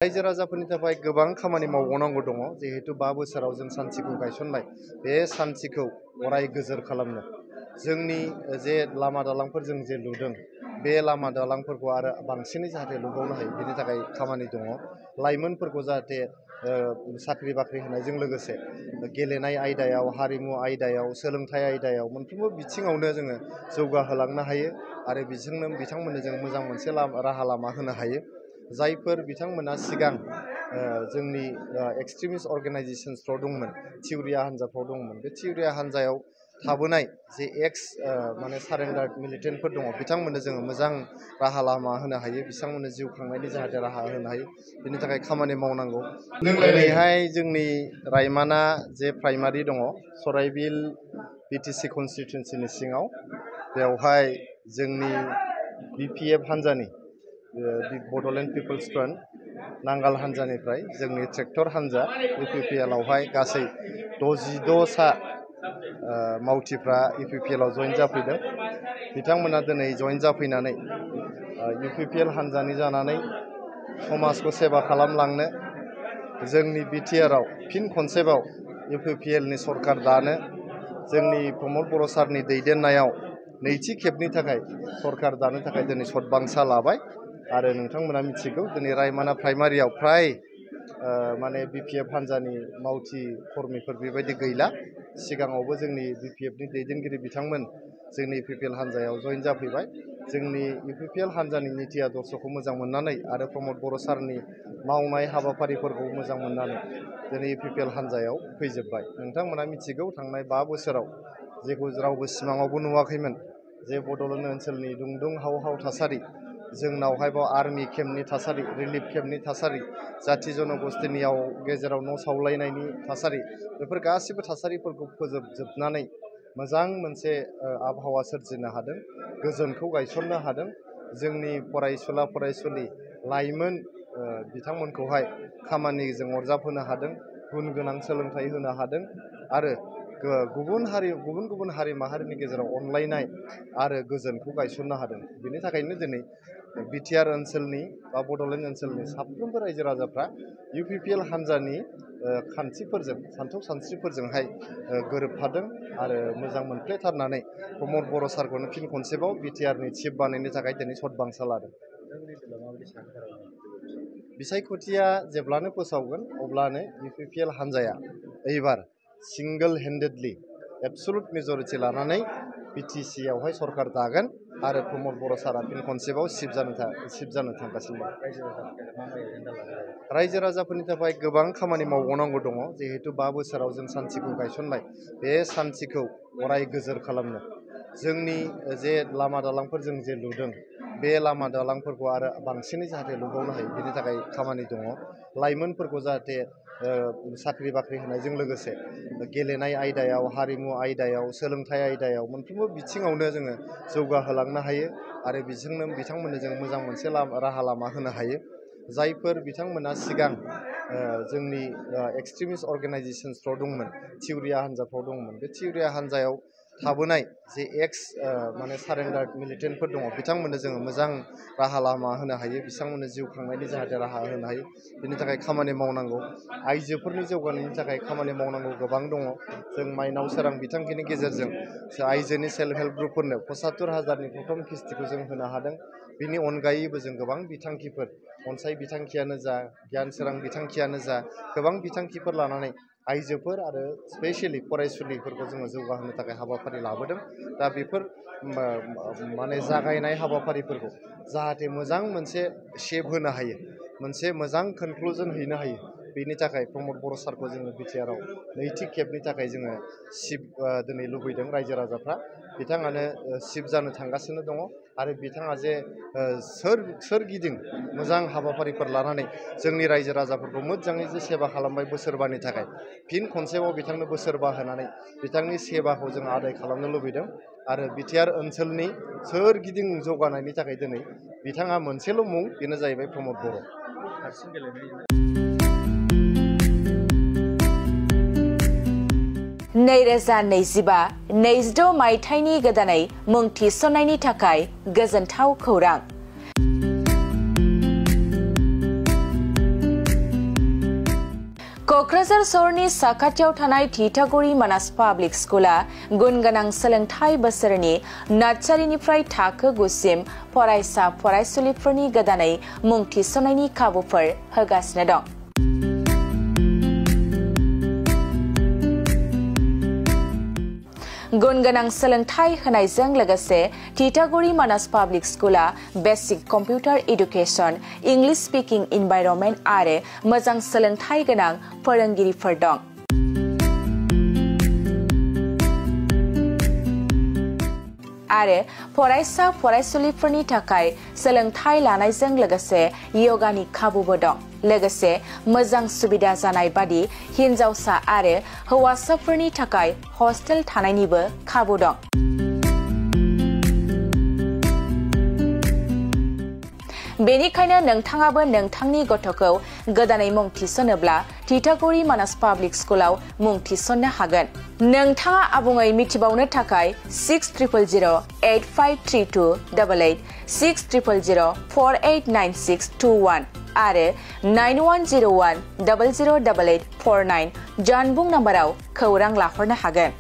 रायजो राजाफोरनि थाखाय गोबां खामानि मावबावनांगौ दङ जिहेतु 5 बोसोराव जों सान्थिखौ गायसनबाय बे सान्थिखौ अराय गोजोर खालामनो जोंनि जे लामा दालांफोर जों जे लुदों बे लामा दालांफोरखौ आरो बांसिनै जाहाथे लुबावनो हायो बेनि थाखाय खामानि दङ लाइमोनफोरखौ जाहाथे साख्रि बाख्रि होनायजों लोगोसे गेलेनाय आयदायाव हारिमु आयदायाव सोलोंथाइ आयदायाव मोनफ्रोमबो बिथिङावनो जोङो जौगाहोलांनो हायो आरो बिथांमोननो जों मोजां मोनसे राहा लामा होनो हायो जायफोर बिथांमोना सिगां जोंनि एक्सट्रिमिस्ट अर्गानाइजेशनसफ्राव दंमोन थिउरिया हान्जाफ्राव दंमोन बे थिउरिया हान्जायाव थाबोनाय जे माने सारेन्डार मिलिटेन्टफोर दङ बिथांमोननो जोङो मोजां राहा लामा होनो हायो बिथांमोननो जिउ खांनायनि जाहाथे राहा होनो हायो बिनि थाखाय खामानि मावनांगौ दिनैहाय जोंनि रायमाना जे प्राइमारि दङ सराइबिल बिटिसि कनस्टिटुएन्सिनि सिङाव बेवहाय जोंनि बिपिएफ हान्जानि बड'लेण्ड पिपल्स फ्रन्ट नांगाल हान्जानिफ्राय जोंनि ट्रेक्टर हान्जा इउपिपिएलआवहाय गासै 66 सा मावथिफ्रा इउपिपिएलआव जइन जाफैदों बिथांमोना दिनै जइन जाफैनानै इउपिपिएल हान्जानि जानानै समाजखौ सेवा खालामलांनो जोंनि बिटिआरआव फिन खनसेबाव इउपिपिएलनि सरकार दानो जोंनि प्रमद बर' सारनि दैदेननायाव नैथि खेबनि थाखाय सरकार दानो थाखाय दिनै सतबांसा लाबाय आरो नोंथांमोना मिथिगौ दिनै रायमाना प्राइमारियाव फ्राय माने बिपिएफ हान्जानि मावथि कर्मिफोर बेबायदि गैला सिगाङावबो जोंनि बिपिएफनि दैदेनगिरि बिथांमोन जोंनि इउपिपिएल हान्जायाव जइन जाफैबाय जोंनि इउपिपिएल हान्जानि नीति आदर्शखौ मोजां मोननानै आरो प्रमद बर' सारनि मावनाय हाबाफारिफोरखौ मोजां मोननानै दिनै इउपिपिएल हान्जायाव फैजोब्बाय नोंथांमोना मिथिगौ थांनाय 5 बोसोराव जेखौ रावबो सिमाङावबो नुवाखैमोन जे बड'लेण्ड ओनसोलनि दुंदुं हाव हाव थासारि जोंनावहाय बाव आर्मि केम्पनि थासारि रिलिफ केम्पनि थासारि जाथि जनगोष्ठीनियाव गेजेराव न' सावलायनायनि थासारि बेफोर गासिबो थासारिफोरखौ फोजोबजोबनानै मोजां मोनसे आबहावा सोरजिनो हादों गोजोनखौ गायसननो हादों जोंनि फरायसुला फरायसुलि लाइमोन बिथांमोनखौहाय खामानिजों अरजाबहोनो हादों गुन गोनां सोलोंथाइ होनो हादों आरो गुबुन हारि माहारिनि गेजेराव अनलायनाय आरो गोजोनखौ गायसननो हादों बेनि थाखायनो दिनै बिटिआर ओनसोलनि बा बड'लेण्ड ओनसोलनि साफ्रोमबो रायजो राजाफ्रा इउपिपिएल हान्जानि खान्थिफोरजों सान्थौ सानस्रिफोरजोंहाय गोरोबफादों आरो मोजां मोनफ्लेथारनानै प्रमद बर' सारखौनो फिन खनसेबाव बिटिआरनि चिफ बानायनो थाखाय दिनै सतबांसा लादों बिसायख'थिया जेब्लानो फोसावगोन अब्लानो इउपिपिएल हान्जाया एबार सिंगल हेन्डेडलि एबसुलुट मेजरिटि लानानै बिटिसिआवहाय सरकार दागोन आरो प्रमद बर' सारा फिन खनसेबाव चिफ जानो थांगासिनो दं रायजो राजाफोरनि थाखाय गोबां खामानि मावबावनांगौ दङ जिहेतु 5 बोसोराव जों सान्थिखौ गायसनबाय बे सान्थिखौ अराय गोजोर खालामनो जोंनि जे लामा दालांफोर जों जे लुदों बे लामा दालांफोरखौ आरो बांसिनै जाहाथे लुबावनो हायो बेनि थाखाय खामानि दङ लाइमोनफोरखौ जाहाथे साख्रि बाख्रि होनायजों लोगोसे गेलेनाय आयदायाव हारिमु आयदायाव सोलोंथाइ आयदायाव मोनफ्रोमबो बिथिङावनो जोङो जौगाहोलांनो हायो आरो बिथांमोननो जों मोजां मोनसे राहा लामा होनो हायो जायफोर बिथांमोना सिगां जोंनि एक्सट्रिमिस्ट अर्गानाइजेशनसफ्राव दंमोन थिउरिया हान्जाफ्राव दंमोन बे थिउरिया हान्जायाव थाबोनाय जे माने सारेन्डार मिलिटेन्टफोर दङ बिथांमोननो जोङो मोजां राहा लामा होनो हायो बिथांमोननो जिउ खांनायनि जाहाथे राहा होनो हायो बिनि थाखाय खामानि मावनांगौ आइजोफोरनि जौगानायनि थाखाय खामानि मावनांगौ गोबां दङ जों माइनाव सोरां बिथांखिनि गेजेरजों आइजोनि सेल्फ हेल्प ग्रुपफोरनो 75,000नि प्रथम किस्तिखौ जों होनो हादों बिनि अनगायैबो जों गोबां बिथांखिफोर अनसाय बिथांखियानो जा गियान सोरां बिथांखियानो जा गोबां बिथांखिफोर लानानै आइजोफोर आरो स्पेसियेलि फरायसुलिफोरखौ जोङो जौगाहोनो थाखाय हाबाफारि लाबोदों दा बेफोर माने जागायनाय हाबाफारिफोरखौ जाहाथे मोजां मोनसे शेप होनो हायो मोनसे मोजां कनक्लुजन हैनो हायो बेनि थाखाय प्रमद बर' सारखौ जोङो बिटिआरआव नैथि खेबनि थाखाय जोङो चिफ दिनै लुबैदों रायजो राजाफ्रा बिथाङानो चिफ जानो थांगासिनो दङ आरो बिथाङा जे सोरगिदिं मोजां हाबाफारिफोर लानानै जोंनि रायजो राजाफोरखौ मोजाङै जे सेवा खालामबाय बोसोरबानि थाखाय फिन खनसेबाव बिथांनो बोसोरबा होनानै बिथांनि सेवाखौ जों आदाय खालामनो लुबैदों आरो बिटिआर ओनसोलनि सोरगिदिं जौगानायनि थाखाय दिनै बिथाङा मोनसेल' मुं बेनो जाहैबाय प्रमद बर' हारसिं गेलेनाय 2025-26 मायथाइनि गोदानै मुं थिसननायनि थाखाय गोजोनथाव खौरां। क'क्राझार सहरनि साखाथियाव थानाय थिथागुरि मानास पाब्लिक स्कुला गुनगोनां सोलोंथाइ बोसोरनि नार्सारिनिफ्राय थाखो 9 सिम फरायसा फरायसुलिफोरनि गोदानै मुं थिसननायनि खाबुफोर होगासिनो दं। गुनगोनां सोलोंथाइ होनायजों लोगोसे थिथागुरि मानास पाब्लिक स्कुला basic computer education, English speaking environment आरो मोजां सोलोंथाइ गोनां फोरोंगिरिफोर दं। आरो फरायसा फरायसुलिफोरनि थाखाय सोलोंथाइ लानायजों लोगोसे योगानि खाबुबो दं। लोगोसे मोजां सुबिदा जानाय बादि हिनजावसा आरो हौवासाफोरनि थाखाय हस्टेल थानायनिबो खाबु दं। बेनिखायनो नोंथाङाबो नोंथांनि गथ'खौ गोदानै मुं थिसनोब्ला थिथागुरि मानास पाब्लिक स्कुलाव मुं थिसननो हागोन। नोंथाङा आबुङै मिथिबावनो थाखाय 6000853288 6000489621 आरो 9101008849 जानबुं नाम्बाराव खौरां लाहरनो हागोन।